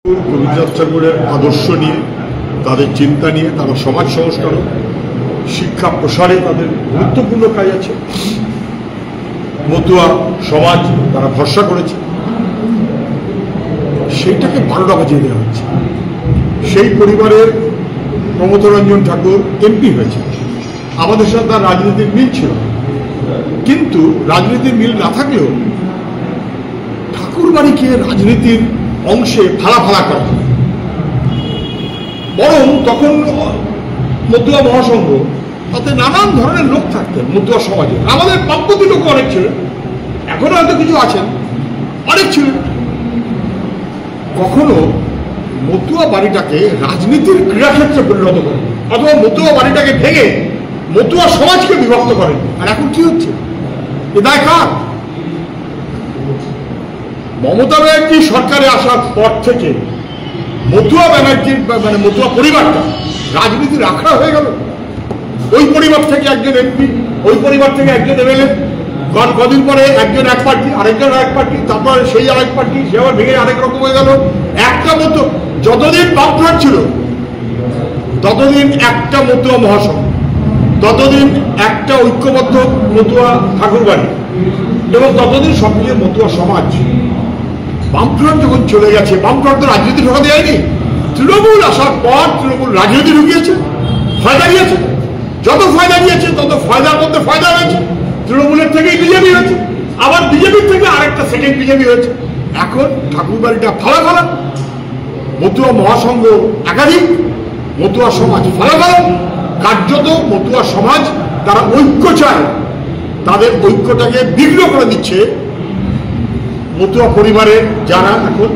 রবীন্দ্রনাথ ঠাকুরের আদর্শ নিয়ে, তাদের চিন্তা নিয়ে, তারা সমাজ সংস্কারক, শিক্ষা প্রসারে তাদের গুরুত্বপূর্ণ কাজ আছে। মতুয়া সমাজ তারা ভরসা করেছে, সেইটাকে 12টা বাজিয়ে দেওয়া হচ্ছে। সেই পরিবারের প্রমথ রঞ্জন ঠাকুর এমপি হয়েছে, আমাদের সাথে তার রাজনীতির মিল ছিল, কিন্তু রাজনীতির মিল না থাকলেও ঠাকুর বাড়িকে রাজনীতির অংশে ফালা করা, বরং তখন মতুয়া মহাসংঘ তাতে নানান ধরনের লোক থাকতেন মতুয়া সমাজে। আমাদের বামপন্থী লোক অনেক ছিলেন, এখনো হয়তো কিছু আছেন, অনেক ছিলেন। কখনো মতুয়া বাড়িটাকে রাজনীতির ক্রীড়াক্ষেত্রে পরিণত করেন, অথবা মতুয়া বাড়িটাকে ভেঙে মতুয়া সমাজকে বিভক্ত করেন। আর এখন কি হচ্ছে? এ দায় কার? মমতা ব্যানার্জি সরকারে আসার পর থেকে মতুয়া ব্যানার্জির মানে মতুয়া পরিবারটা রাজনীতির আখড়া হয়ে গেল। ওই পরিবার থেকে একজন এমপি, ওই পরিবার থেকে একজন এমএলএ, কদিন পরে একজন এক পার্টি, আরেকজন আরেক পার্টি, তারপরে সেই আরেক পার্টি, সে আবার ভেঙে আরেক রকম হয়ে গেল। একটা মতো যতদিন বামফ্রন্ট ছিল ততদিন একটা মতুয়া মহাসংঘ, ততদিন একটা ঐক্যবদ্ধ মতুয়া ঠাকুরবাড়ি, এবং ততদিন সক্রিয় মতুয়া সমাজ। বামফ্রন্ট যখন চলে গেছে, বামফ্রন্ট তো রাজনীতি ঢোকাতে যায়নি, তৃণমূল আসার পর তৃণমূল রাজনীতি ঢুকিয়েছে, ফায়দা নিয়েছে। যত ফায়দা নিয়েছে তত ফায়দার মধ্যে ফায়দা হয়েছে। তৃণমূলের থেকেই বিজেপি হয়েছে, আবার বিজেপির থেকে আরেকটা সেকেন্ড বিজেপি হয়েছে। এখন ঠাকুরবাড়িটা ফালা, মতুয়া মহাসংঘ একাধিক, মতুয়া সমাজ ফালা, কার্যত মতুয়া সমাজ তারা ঐক্য চায়, তাদের ঐক্যটাকে বিঘ্ন করে দিচ্ছে মতুয়া পরিবারের যারা এখন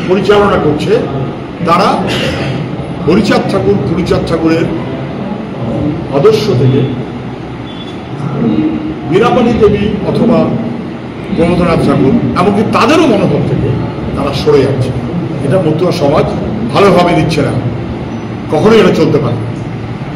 পরিচালনা করছে। তারা হরিচাঁদ ঠাকুরের আদর্শ থেকে বীরাপানি দেবী অথবা প্রমথনাথ ঠাকুর, এমনকি তাদেরও মনোভাব থেকে তারা সরে যাচ্ছে। এটা মতুয়া সমাজ ভালোভাবে নিচ্ছে না, কখনোই এটা চলতে পারে না।